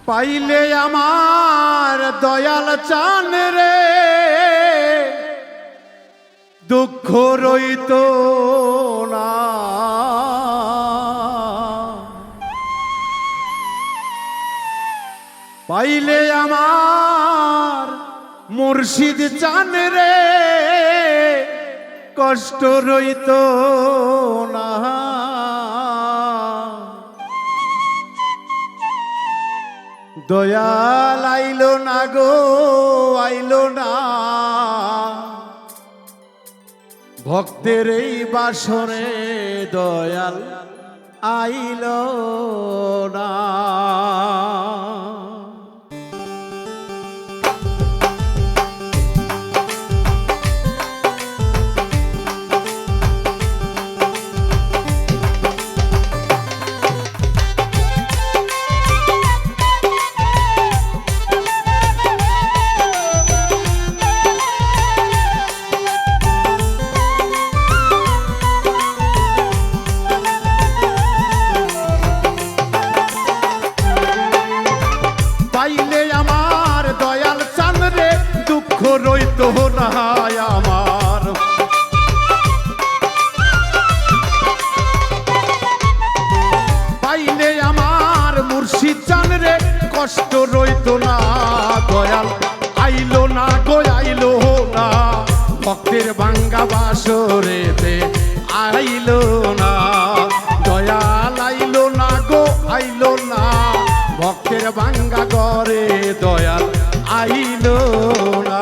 পাইলে আমার দয়াল চান রে দুঃখ রইত না। পাইলে আমার মুর্শিদ চান রে কষ্ট রইত না। দয়াল আইলো না গো আইলো না, ভক্তের এই বাসরে দয়াল আইলো না। পাইলে আমার দয়াল চান রে দুঃখ রইত না আমার। পাইলে আমার মুর্শিদ চান রে কষ্ট রইত না। দয়াল আইলো না গো আইলো না, ভক্তের ভাঙ্গা বাসরেতে আইলো না। দয়াল আইলো না গো আইলো না, ভক্তের ভাঙ্গা ঘরে দয়াল আইলো না।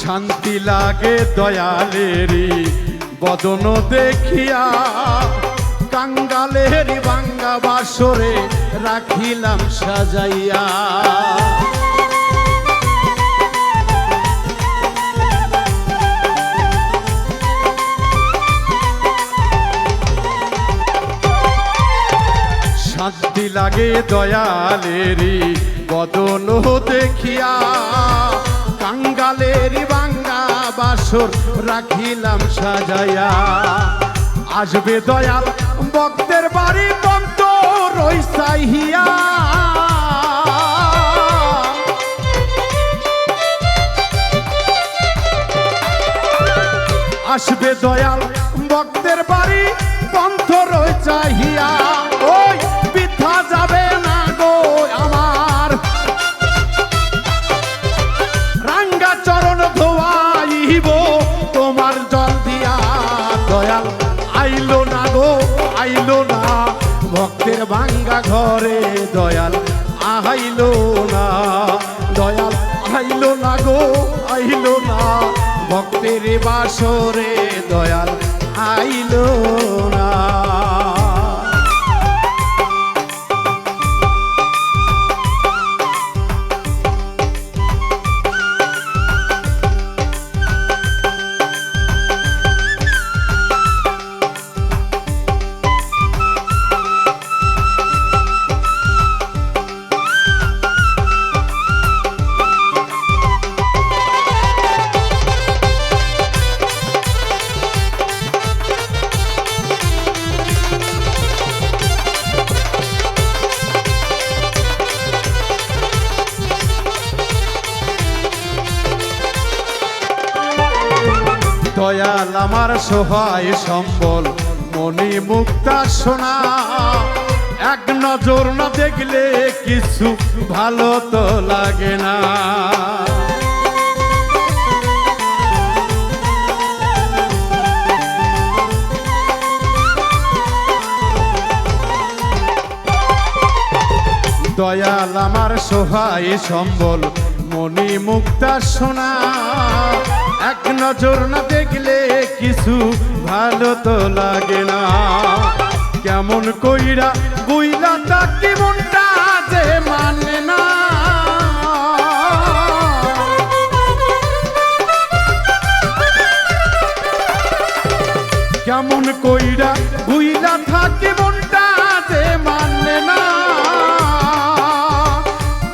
শান্তি লাগে দয়ালেরি বদন দেখিয়া, কাঙ্গালেরি ভাঙ্গা বাসরে রাখিলাম সাজাইয়া। শান্তি লাগে দয়ালেরি বদন দেখিয়া, কাঙ্গালেরি ভাঙ্গা বাসর রাখিলাম সাজাইয়া। আসবে দয়াল ভক্তের বাড়ি তন্ত রই চাহিয়া। আসবে দয়াল ভক্তের বাড়ি পন্থ রই চাহিয়া। ওই বৃথা যাবে না গো আমার রাঙ্গা চরণ ধোয়াইব তোমার জল দিয়া। দয়াল আইলো না গো আইলো না, ভক্তের ভাঙ্গা ঘরে দয়াল আইলো না। দয়াল আইলো না গো আইলো না, ভক্তের বাসরে দয়াল আইলো না। দয়াল আমার সহায় সম্বল মনি মুক্তা সোনা, এক নজর না দেখলে কিছু ভালো তো লাগে না। দয়াল আমার সহায় সম্বল মনি মুক্তা সোনা, এক নজর না দেখলে কিছু ভালো তো লাগে না। কেমন কইরা বুইলা তাকি মনটা যে মানে না। কেমন কইরা বুইলা থাকি মনটা যে মানে না।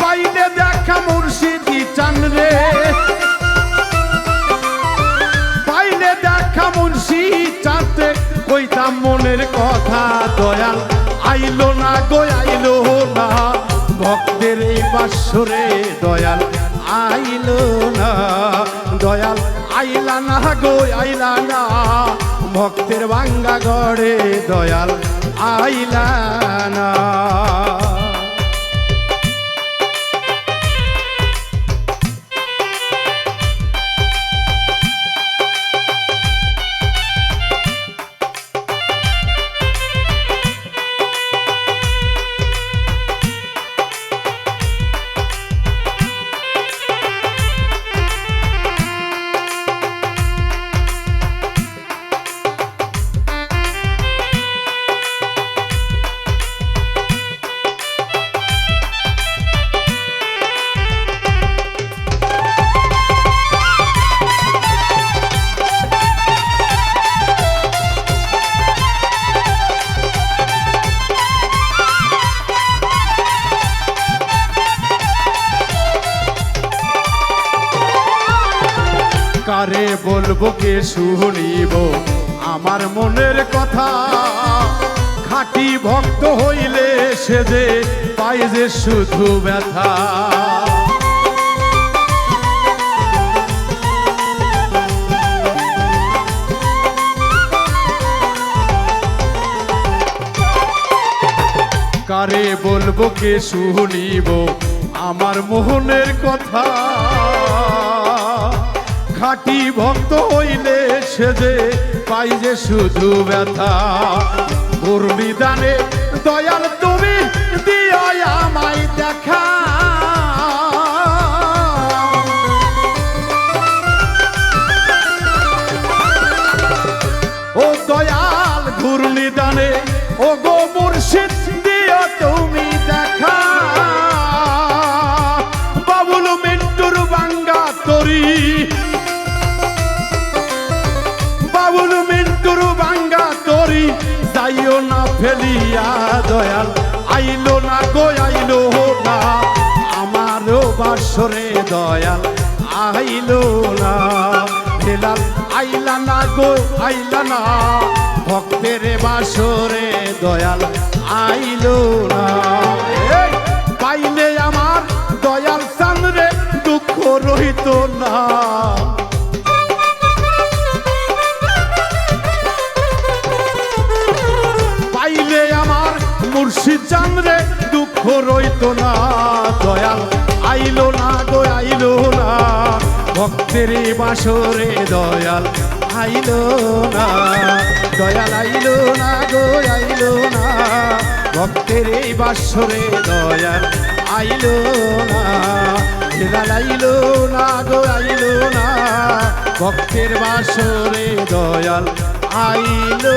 পাইলে দেখা মুর্শিদি চান রে, পাইলে দেখা মুর্শিদ চাঁদে কইতাম মনের কথা। দয়াল আইলো না গো আইলো না, ভক্তের এই বাসরে দয়াল আইলো না। দয়াল আইলা না গো আইলা না, ভক্তের ভাঙ্গা গড়ে দয়াল আইলা না। কারে বলবো কে শুনিব আমার মনের কথা। খাঁটি ভক্ত হইলে সে যে পায় যে শুধু ব্যথা। কারে বলবো কে শুনিব আমার মনের কথা। খাঁটি ভক্ত হইলে সে যে পাই যে শুধু ব্যথা। দুর্বিধানে দয়াল তুমি দিও আমায় দেখা। ও দয়াল ঘূর্ণিদানে ও গো মুর্শিদ দিও তুমি দেখা। বাবুল মিন্টুর বাঙ্গা তরি, বাবুল মিন্টুর বাঙ্গা তরি যাইও না ফেলিয়া। দয়াল আইলো না গো আইলো না, আমারও বাসরে দয়াল আইলো না। হেলাল আইলা না গো আইলা না, ভক্তের বাসরে দয়াল আইলো না। পাইলে আমার দয়াল চাঁদরে দুঃখ রহিত না। পাইলে আমার মুর্শিদ চাঁদরে দুঃখ রইত না। দয়াল আইলো না গো আইলো না, ভক্তের বাসরে দয়াল আইলো না। দয়াল আইলো না গো আইলো না, ভক্তের বাসরে দয়াল আইলো না। দয়াল আইলো না গো আইলো না, ভক্তের বাসরে দয়াল আইলো।